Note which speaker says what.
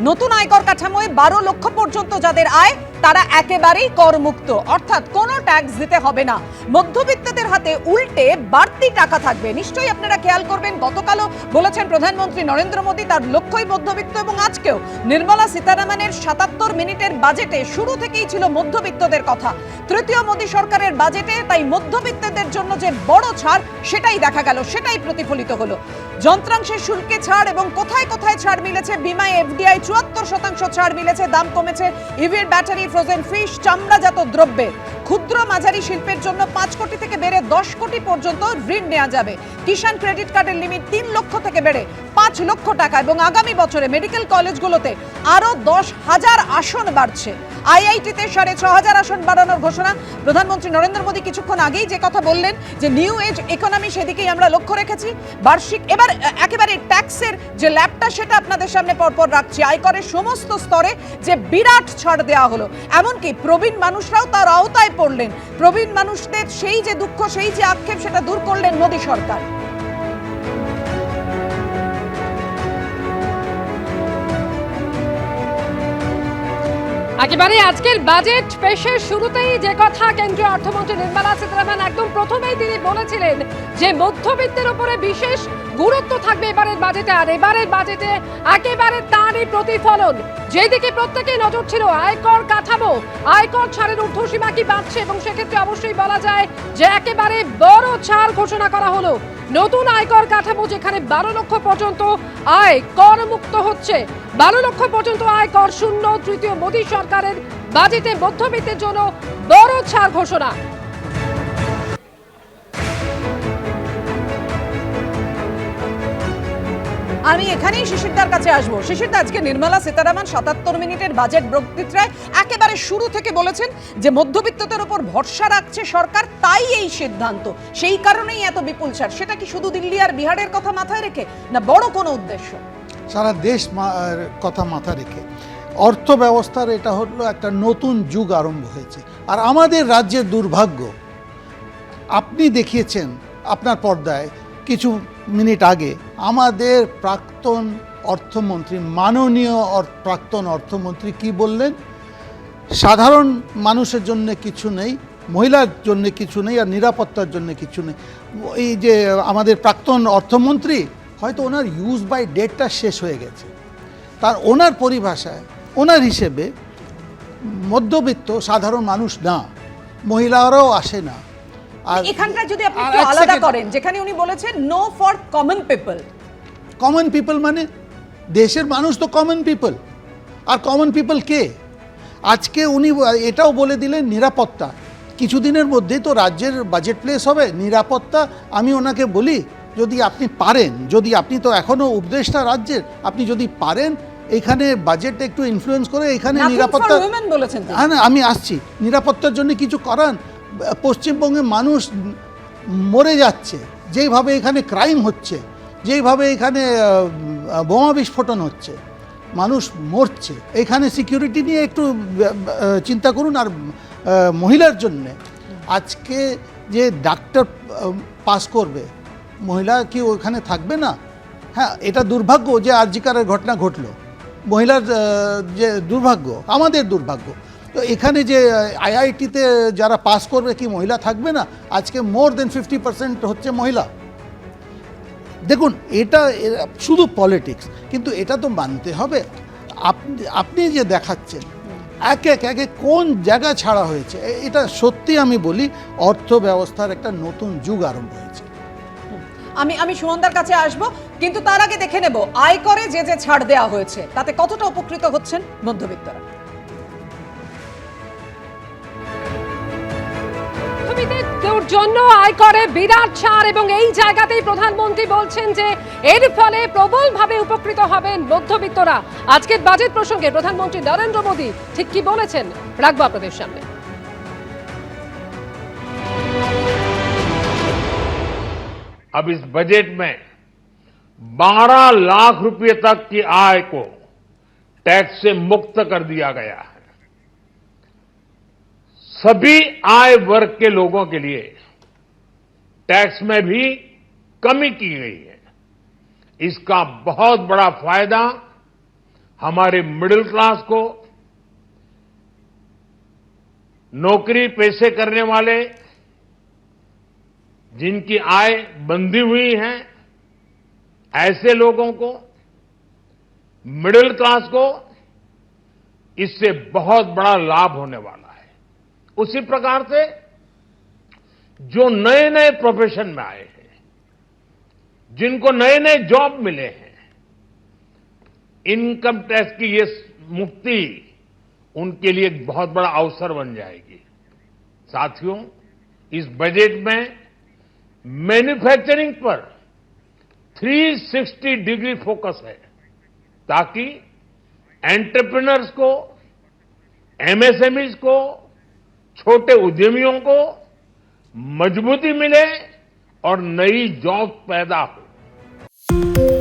Speaker 1: নতুন আয়কর কাঠামোয় 12 লক্ষ পর্যন্ত যাদের আয় তারা একেবারেই করমুক্ত, অর্থাৎ কোনো ট্যাক্স দিতে হবে না। মধ্যবিত্তদের হাতে উল্টে বাড়তি টাকা থাকবে। নিশ্চয়ই আপনারা খেয়াল করবেন, গতকালও বলেছেন প্রধানমন্ত্রী নরেন্দ্র মোদী তার লক্ষ্যই মধ্যবিত্ত, এবং আজকেও নির্মলা সীতারামনের 77 মিনিটের বাজেটে শুরু থেকেই ছিল মধ্যবিত্তদের কথা। তৃতীয় মোদী সরকারের বাজেটে তাই মধ্যবিত্তদের জন্য যে বড় ছাড় সেটাই দেখা গেল, সেটাই প্রতিফলিত হলো। যন্ত্রাংশের শুল্কে ছাড় এবং কোথায় কোথায় ছাড় মিলেছে, বিমায় এফডিআই 74% ছাড় মিলেছে, দাম কমেছে ইভির ব্যাটারি, ফ্রোজেন ফিশ, চামড়াজাত দ্রব্যে। ক্ষুদ্র মাঝারি শিল্পের জন্য 5 কোটি থেকে বেড়ে 10 কোটি পর্যন্ত ঋণ নেওয়া যাবে। কিষাণ ক্রেডিট কার্ডের লিমিট 3 লক্ষ থেকে বেড়ে 5 লক্ষ টাকা, এবং আগামী বছরে মেডিকেল কলেজগুলোতে আরো 10,000 আসন বাড়ছে। আইআইটিতে 6,500 আসন বাড়ানোর ঘোষণা। প্রধানমন্ত্রী নরেন্দ্র মোদী কিছুক্ষণ আগেই যে কথা বললেন যে নিউ এজ ইকোনমি, সেদিকেই আমরা লক্ষ্য রেখেছি। বার্ষিক এবার একেবারে ট্যাক্সের যে ল্যাবটা সেটা আপনাদের সামনে পরপর রাখছি। আয়করের সমস্ত স্তরে যে বিরাট ছাড় দেওয়া হলো, এমনকি প্রবীণ মানুষরাও তার আওতায় পড়লেন। প্রবীণ মানুষদের সেই যে দুঃখ, সেই যে আক্ষেপ, সেটা দূর করলেন মোদী সরকার।
Speaker 2: একেবারে আজকের বাজেট পেশের শুরুতেই যে কথা কেন্দ্রীয় অর্থমন্ত্রী নির্মলা সীতারামন একদম প্রথমেই তিনি বলেছিলেন যে মধ্যবিত্তের উপরে বিশেষ গুরুত্ব থাকবে এবারের বাজেটে। আর এবারের বাজেটে একেবারে তারই প্রতিফলন। যেদিকে প্রত্যেকেই নজর ছিল আয়কর কাঠামো, আয়কর ছাড়ের ঊর্ধ্বসীমা কি বাড়ছে, এবং সেক্ষেত্রে অবশ্যই বলা যায় যে একেবারে বড় ছাড় ঘোষণা করা হলো। নতুন আয়কর কাঠামো যেখানে 12 লক্ষ পর্যন্ত আয় করমুক্ত হচ্ছে, 12 লক্ষ পর্যন্ত আয়কর শূন্য। তৃতীয় মোদী সরকারের বাজেটে মধ্যবিত্তের জন্য বড় ছাড় ঘোষণা।
Speaker 1: আমি এখানেই শিশিরদার কাছে আসবো। শিশিরদা, আজকে নির্মলা সীতারামন 77 মিনিটের বাজেট বক্তৃতায় একেবারে শুরু থেকে বলেছেন যে মধ্যবিত্তদের উপর ভরসা রাখছে সরকার, তাই এই সিদ্ধান্ত, সেই কারণেই এত বিপুল ছাড়। সেটা কি শুধু দিল্লি আর বিহারের কথা মাথায় রেখে, না বড় কোনো উদ্দেশ্য?
Speaker 3: সারা দেশ কথা মাথা রেখে অর্থ ব্যবস্থার এটা হলো একটা নতুন যুগ আরম্ভ হয়েছে। আর আমাদের রাজ্যের দুর্ভাগ্য আপনি দেখিয়েছেন আপনার পর্দায় কিছু মিনিট আগে। আমাদের প্রাক্তন অর্থমন্ত্রী, মাননীয় প্রাক্তন অর্থমন্ত্রী কি বললেন? সাধারণ মানুষের জন্য কিছু নেই, মহিলার জন্য কিছু নেই, আর নিরাপত্তার জন্য কিছু নেই। এই যে আমাদের প্রাক্তন অর্থমন্ত্রী, হয়তো ওনার ইউজ বাই ডেটটা শেষ হয়ে গেছে। তার ওনার পরিভাষায়, ওনার হিসেবে মধ্যবিত্ত সাধারণ মানুষ না, মহিলারাও আসে না। আর
Speaker 1: এখানটা যদি আপনি একটু আলাদা করেন, যেখানে উনি বলেছেন no for common people.
Speaker 3: Common people মানে দেশের মানুষ তো কমন পিপল। আর কমন পিপল কে? আজকে উনি এটাও বলে দিলেন নিরাপত্তা। কিছুদিনের মধ্যেই তো রাজ্যের বাজেট প্লেস হবে। নিরাপত্তা, আমি ওনাকে বলি, যদি আপনি পারেন, যদি আপনি তো এখনও উপদেষ্টা রাজ্যের, আপনি যদি পারেন এখানে বাজেটটা একটু ইনফ্লুয়েন্স করে এখানে নিরাপত্তা, হ্যাঁ না, আমি আসছি, নিরাপত্তার জন্য কিছু করান। পশ্চিমবঙ্গে মানুষ মরে যাচ্ছে, যেইভাবে এখানে ক্রাইম হচ্ছে, যেইভাবে এখানে বোমা বিস্ফোরণ হচ্ছে, মানুষ মরছে। এখানে সিকিউরিটি নিয়ে একটু চিন্তা করুন। আর মহিলার জন্যে আজকে যে ডাক্তার পাস করবে, মহিলা কি ওখানে থাকবে না? হ্যাঁ, এটা দুর্ভাগ্য যে আরজিকারের ঘটনা ঘটলো। মহিলার যে দুর্ভাগ্য, আমাদের দুর্ভাগ্য। তো এখানে যে আইআইটিতে যারা পাস করবে, কি মহিলা থাকবে না? আজকে মোর দেন 50% হচ্ছে মহিলা। দেখুন, এটা শুধু পলিটিক্স, কিন্তু এটা তো মানতে হবে। আপনি যে দেখাচ্ছেন একে একে কোন জায়গা ছাড়া হয়েছে, এটা সত্যি আমি বলি অর্থ ব্যবস্থার একটা নতুন যুগ আরম্ভ হয়েছে।
Speaker 1: আমি সুমনদার কাছে আসবো, কিন্তু তার আগে দেখে নেব আয়করে যে যে ছাড় দেওয়া হয়েছে তাতে কতটা উপকৃত হচ্ছেন মধ্যবিত্তরা।
Speaker 2: মধ্যবিত্তের জন্য আয়করে বিরাট ছাড়, এবং এই জায়গাতেই প্রধানমন্ত্রী বলছেন যে এর ফলে প্রবলভাবে উপকৃত হবেন মধ্যবিত্তরা। আজকের বাজেট প্রসঙ্গে প্রধানমন্ত্রী নরেন্দ্র মোদী ঠিক কি বলেছেন রাখবো আপনাদের সামনে।
Speaker 4: अब इस बजट में 12 लाख रुपए तक की आय को टैक्स से मुक्त कर दिया गया है। सभी आय वर्ग के लोगों के लिए टैक्स में भी कमी की गई है। इसका बहुत बड़ा फायदा हमारे मिडिल क्लास को, नौकरी पेशे करने वाले जिनकी आय बंधी हुई है, ऐसे लोगों को, मिडिल क्लास को इससे बहुत बड़ा लाभ होने वाला है। उसी प्रकार से जो नए नए प्रोफेशन में आए हैं, जिनको नए नए जॉब मिले हैं, इनकम टैक्स की ये मुक्ति उनके लिए एक बहुत बड़ा अवसर बन जाएगी। साथियों, इस बजट में मैन्युफैक्चरिंग पर 360 डिग्री फोकस है, ताकि एंटरप्रेन्योर्स को, एमएसएमईज को, छोटे उद्यमियों को मजबूती मिले और नई जॉब पैदा हो।